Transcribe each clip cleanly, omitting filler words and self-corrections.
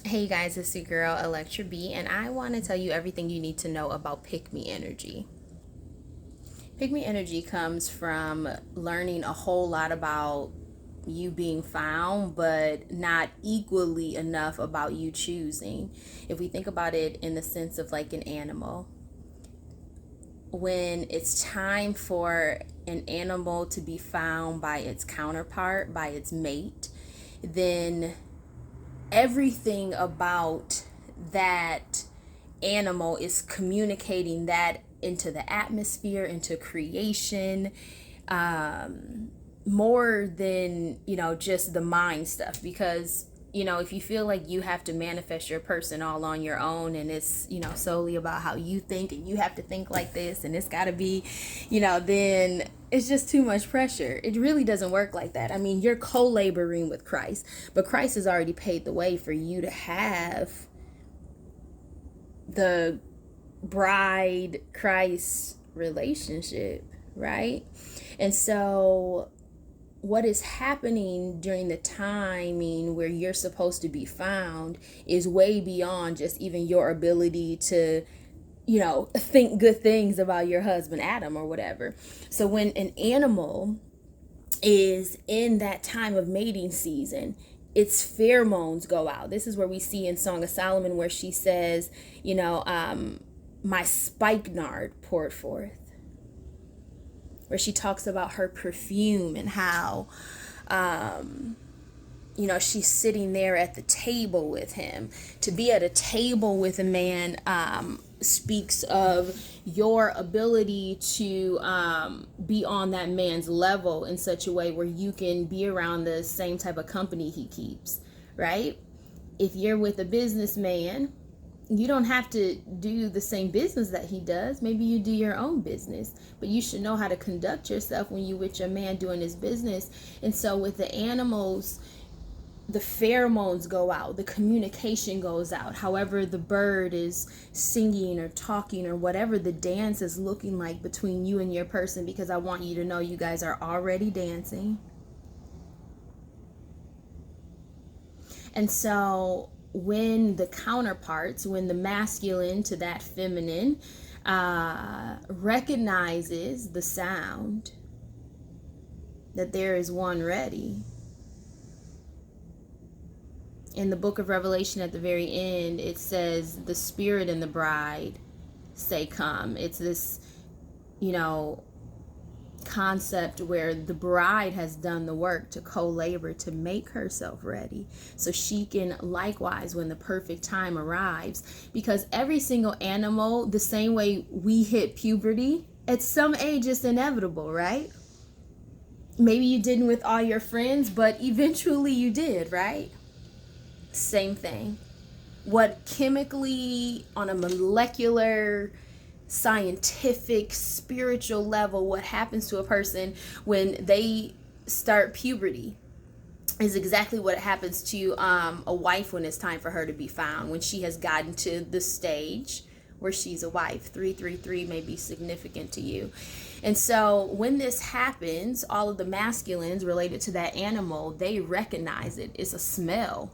Hey guys, it's your girl Electra B, and I want to tell you everything you need to know about pick me energy. Pick me energy comes from learning a whole lot about you being found, but not equally enough about you choosing. If we think about it in the sense of like an animal, when it's time for an animal to be found by its counterpart, by its mate, then everything about that animal is communicating that into the atmosphere, into creation, more than, just the mind stuff. Because, if you feel like you have to manifest your person all on your own and it's, solely about how you think and you have to think like this and it's got to be, then it's just too much pressure. It really doesn't work like that. I mean, you're co-laboring with Christ, but Christ has already paid the way for you to have the bride Christ relationship, right? And so what is happening during the timing where you're supposed to be found is way beyond just even your ability to, think good things about your husband Adam or whatever. So when an animal is in that time of mating season, its pheromones go out. This is where we see in Song of Solomon where she says, my spikenard poured forth, where she talks about her perfume and how, she's sitting there at the table with him. To be at a table with a man speaks of your ability to be on that man's level in such a way where you can be around the same type of company he keeps, right? If you're with a businessman, you don't have to do the same business that he does. Maybe you do your own business, but you should know how to conduct yourself when you with your man doing his business. And so with the animals, the pheromones go out, the communication goes out. However the bird is singing or talking or whatever the dance is looking like between you and your person, because I want you to know you guys are already dancing. And so when the counterparts, when the masculine to that feminine recognizes the sound that there is one ready, in the book of Revelation at the very end, it says the spirit and the bride say come. It's this, concept where the bride has done the work to co-labor to make herself ready so she can likewise when the perfect time arrives. Because every single animal, the same way we hit puberty, at some age it's inevitable, right? Maybe you didn't with all your friends, but eventually you did, right? Same thing. What chemically, on a molecular, scientific, spiritual level, what happens to a person when they start puberty is exactly what happens to a wife when it's time for her to be found, when she has gotten to the stage where she's a wife. 333 may be significant to you. And so when this happens, all of the masculines related to that animal, they recognize it. It's a smell.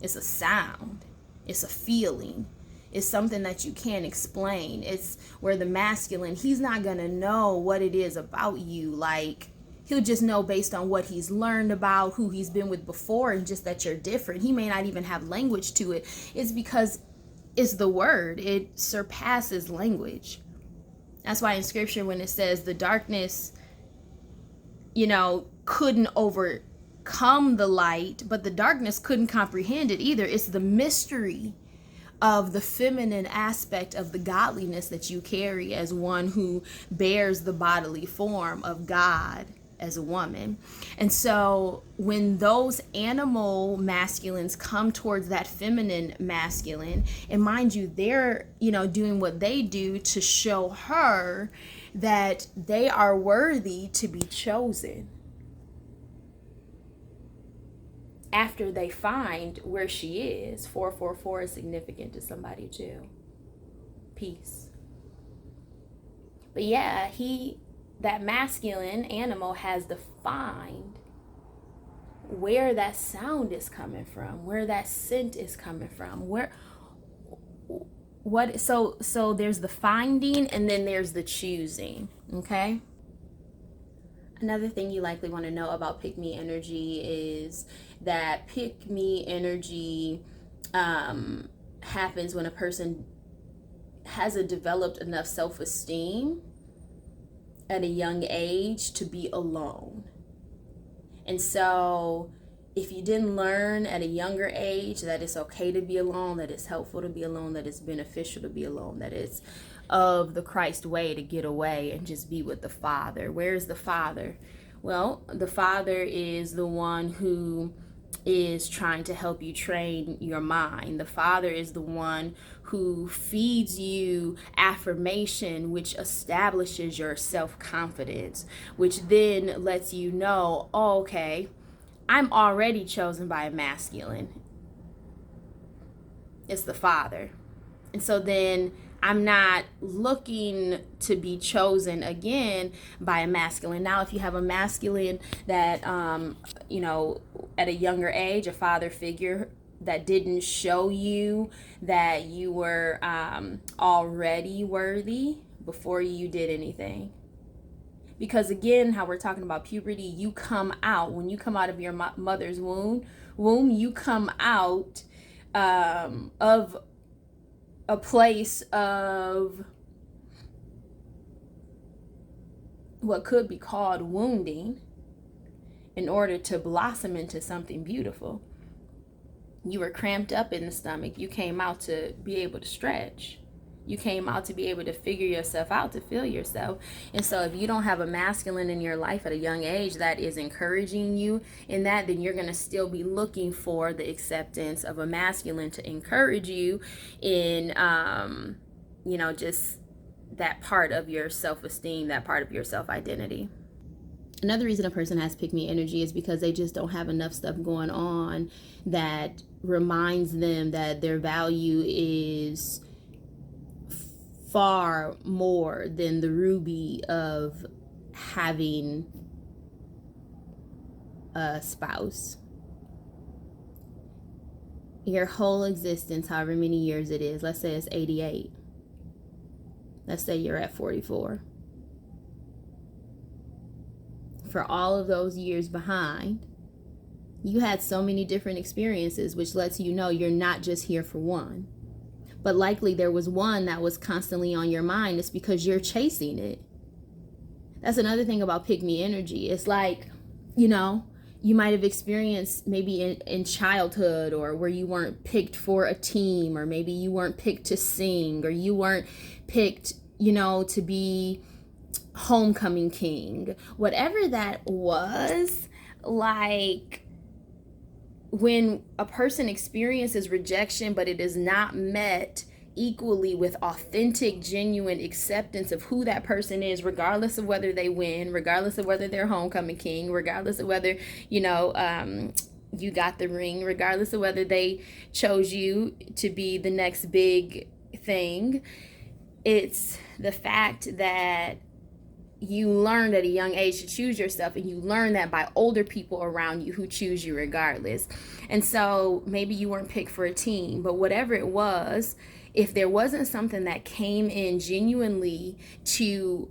It's a sound. It's a feeling. It's something that you can't explain. It's where the masculine, he's not going to know what it is about you. Like, he'll just know based on what he's learned about, who he's been with before, and just that you're different. He may not even have language to it. It's because it's the word. It surpasses language. That's why in scripture when it says the darkness, couldn't overcome the light, but the darkness couldn't comprehend it either. It's the mystery of the feminine aspect of the godliness that you carry as one who bears the bodily form of God as a woman. And so when those animal masculines come towards that feminine masculine, and mind you, they're, doing what they do to show her that they are worthy to be chosen. After they find where she is, 444 is significant to somebody too. Peace. But yeah, that masculine animal has defined where that sound is coming from, where that scent is coming from, so there's the finding and then there's the choosing. Okay. Another thing you likely want to know about pick me energy is that pick me energy happens when a person hasn't developed enough self-esteem at a young age to be alone. And so if you didn't learn at a younger age that it's okay to be alone, that it's helpful to be alone, that it's beneficial to be alone, that it's of the Christ way to get away and just be with the Father. Where is the Father? Well, the Father is the one who is trying to help you train your mind. The Father is the one who feeds you affirmation, which establishes your self-confidence, which then lets you know, oh, okay, I'm already chosen by a masculine. It's the Father. And so then I'm not looking to be chosen again by a masculine. Now, if you have a masculine that, at a younger age, a father figure that didn't show you that you were already worthy before you did anything. Because again, how we're talking about puberty, you come out. When you come out of your mother's womb, you come out of a place of what could be called wounding in order to blossom into something beautiful. You were cramped up in the stomach. You came out to be able to stretch. You came out to be able to figure yourself out, to feel yourself. And so if you don't have a masculine in your life at a young age that is encouraging you in that, then you're going to still be looking for the acceptance of a masculine to encourage you in, just that part of your self-esteem, that part of your self-identity. Another reason a person has pick me energy is because they just don't have enough stuff going on that reminds them that their value is far more than the ruby of having a spouse. Your whole existence, however many years it is, let's say it's 88. Let's say you're at 44. For all of those years behind, you had so many different experiences, which lets you know you're not just here for one. But likely there was one that was constantly on your mind. It's because you're chasing it. That's another thing about pick me energy. It's like, you might have experienced maybe in childhood, or where you weren't picked for a team, or maybe you weren't picked to sing, or you weren't picked, to be homecoming king. Whatever that was, like, when a person experiences rejection, but it is not met equally with authentic, genuine acceptance of who that person is, regardless of whether they win, regardless of whether they're homecoming king, regardless of whether, you got the ring, regardless of whether they chose you to be the next big thing. It's the fact that you learned at a young age to choose yourself, and you learn that by older people around you who choose you regardless. And so maybe you weren't picked for a team, but whatever it was, if there wasn't something that came in genuinely to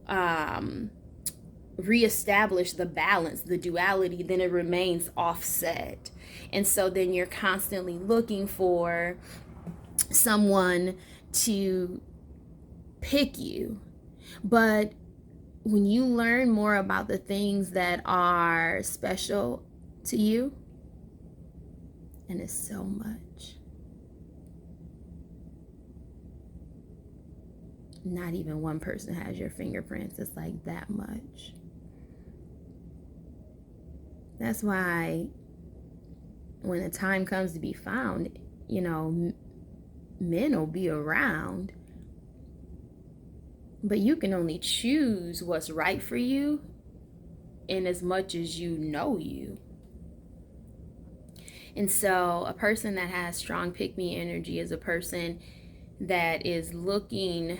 reestablish the balance, the duality, then it remains offset. And so then you're constantly looking for someone to pick you. But when you learn more about the things that are special to you, and it's so much, not even one person has your fingerprints. It's like that much. That's why when the time comes to be found, men will be around, but you can only choose what's right for you in as much as you know you. And so a person that has strong pick-me energy is a person that is looking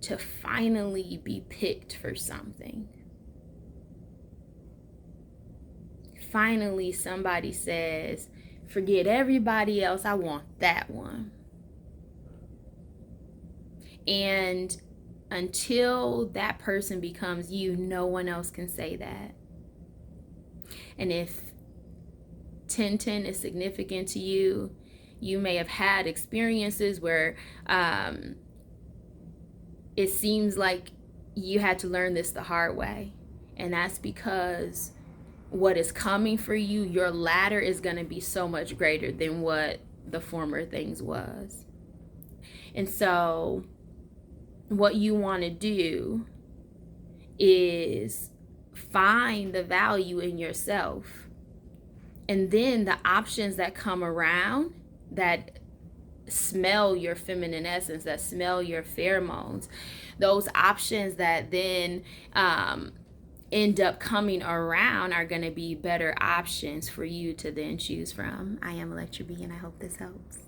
to finally be picked for something. finally somebody says, forget everybody else, I want that one. And until that person becomes you, no one else can say that. And if 1010 is significant to you, you may have had experiences where it seems like you had to learn this the hard way. And that's because what is coming for you, your ladder is going to be so much greater than what the former things was. And so what you want to do is find the value in yourself. And then the options that come around that smell your feminine essence, that smell your pheromones, those options that then end up coming around are going to be better options for you to then choose from. I am Electra B, and I hope this helps.